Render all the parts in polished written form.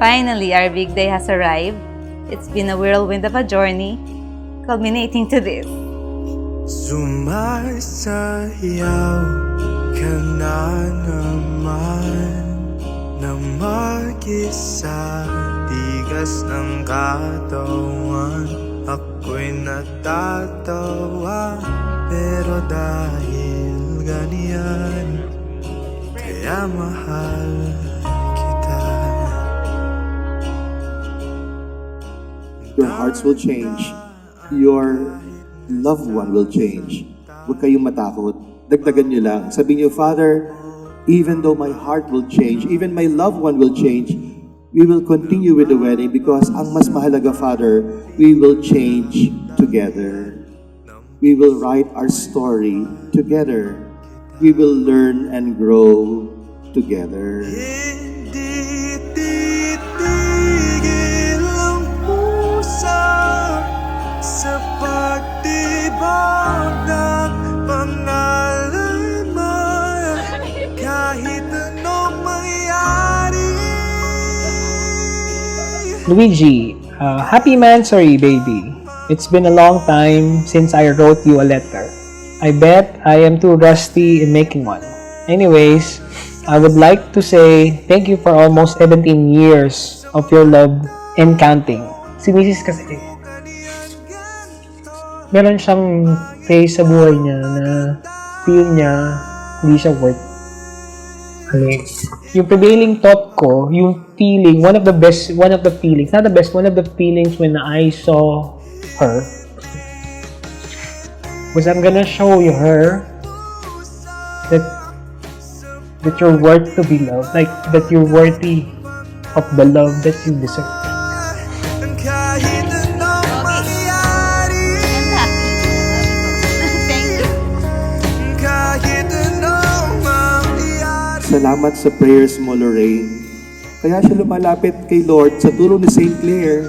Finally, our big day has arrived. It's been a whirlwind of a journey, culminating to this. Sumasayaw ka na naman na mag-isa, tigas ng katawan. Ako'y natatawa, pero dahil ganyan, kaya mahal kita. Your hearts will change. Your loved one will change. Huwag kayong matakot. Dagdagan nyo lang. Sabihin nyo, Father, even though my heart will change, even my loved one will change, we will continue with the wedding because ang mas mahalaga, Father, we will change together. We will write our story together. We will learn and grow together. Hindi titigil ang pusa sa pagtibag ng pangalan mo, kahit anong mangyari. Luigi, happy Mansory, baby. It's been a long time since I wrote you a letter. I bet I am too rusty in making one. Anyways, I would like to say thank you for almost 17 years of your love and counting. Si Mrs. kasi, meron siyang phase sa buhay niya na feel niya hindi siya worth. Yung prevailing thought ko, yung feeling, one of the feelings, not the best, one of the feelings when I saw her was I'm gonna show you her that you're worth to be loved, like that you're worthy of the love that you deserve. Kahit anong mangyari, Thank you. kahit anong mangyari. Salamat sa prayers mo, Lorraine. Kaya siya lumalapit kay Lord sa tulong ni St. Clair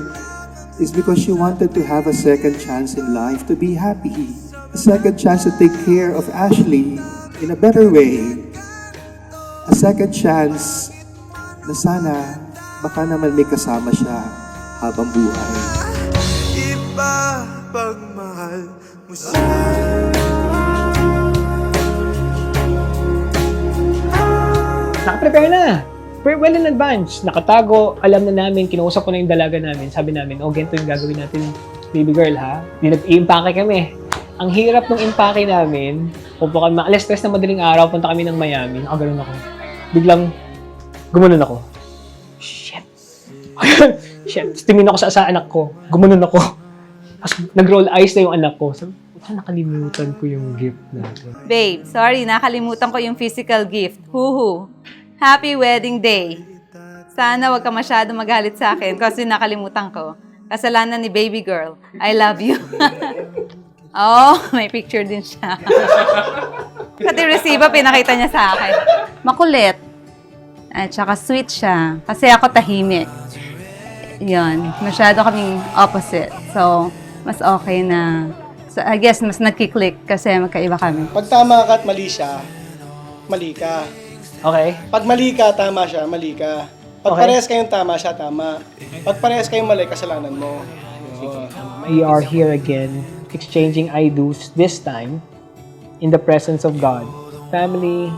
is because she wanted to have a second chance in life to be happy. A second chance to take care of Ashley in a better way. A second chance na sana baka naman may kasama siya habang buhay. Iba pagmahal mo siya. Naka-prepare na! Well in advance. Nakatago, alam na namin, kinuusap ko na yung dalaga namin. Sabi namin, ganito yung gagawin natin, baby girl ha. Nag-i-impake kami. Ang hirap ng impake namin, pupunta kami, alas 3 na madaling araw, punta kami ng Miami. Nakaganon ako. Biglang, gumanon ako. Shit. Shit. Tingin ako sa anak ko. Gumanon ako. Tapos nag-roll eyes na yung anak ko. Sabi, nakalimutan ko yung gift natin. Babe, sorry, nakalimutan ko yung physical gift. Huhu. Happy wedding day. Sana wag ka masyado magalit sa akin kasi nakalimutan ko. Kasalanan ni baby girl. I love you. Oh, may picture din siya. Pati resibo, pinakita niya sa akin. Makulit. At saka sweet siya. Kasi ako tahimik. Yun. Masyado kaming opposite. So, mas okay na. So, I guess, mas nagkiklik kasi magkaiba kami. Pag tama ka at mali siya, mali ka. Okay? Pag mali ka, tama siya, mali ka. Pag Okay. parehas kayong tama siya, tama. Pag parehas kayong mali, kasalanan mo. Yun. We are here again, exchanging I do's, this time in the presence of God, family,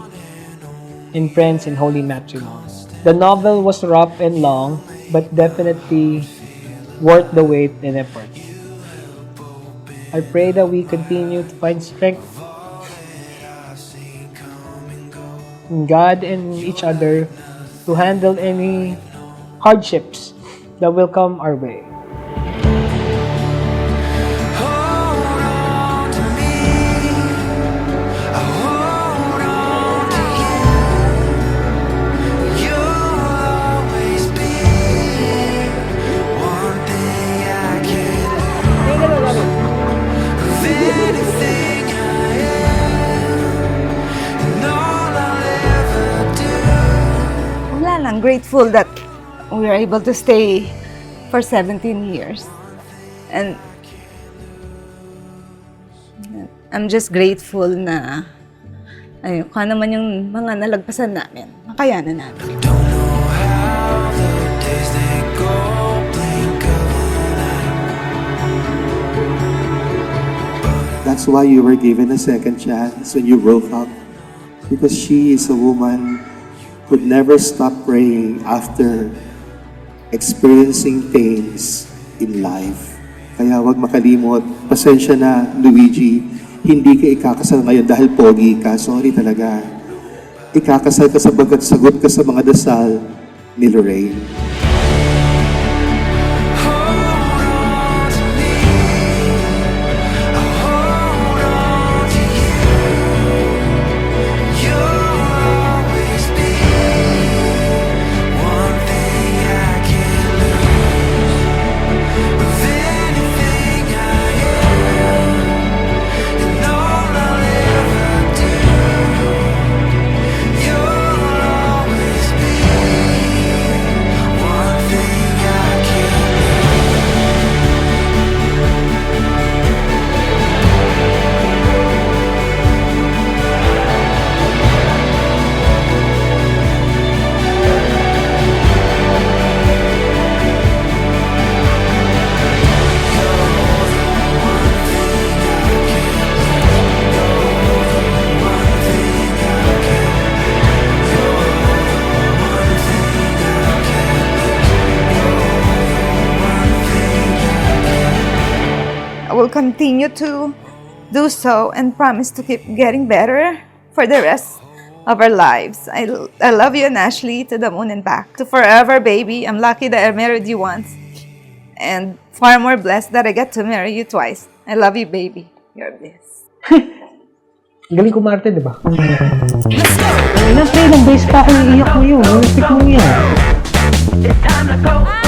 and friends in holy matrimony. The novel was rough and long, but definitely worth the wait and effort. I pray that we continue to find strength in God and each other to handle any hardships that will come our way. Hold on to me, I hold on to you. You'll always be one thing I can't lose. Of anything I am, and all I'll ever do. Wala lang, grateful that we were able to stay for 17 years. And I'm just grateful na ayun, kung ano man yung mga nalagpasan namin, makayanan natin. Don't know how the days they go blink of an eye. That's why you were given a second chance when you broke up. Because she is a woman who never stop praying after experiencing pains in life. Kaya wag makalimot. Pasensya na, Luigi. Hindi ka ikakasal ngayon dahil pogi ka. Sorry talaga. Ikakasal ka sabagat sagot ka sa mga dasal ni Lorraine. I will continue to do so and promise to keep getting better for the rest of our lives. I love you and Ashley to the moon and back. To forever, baby. I'm lucky that I married you once. And far more blessed that I get to marry you twice. I love you, baby. You're bliss. Galing kumarte, di ba? Ilang beses pa ako iiyak mo yun. Nalapit mo yan. It's time to go.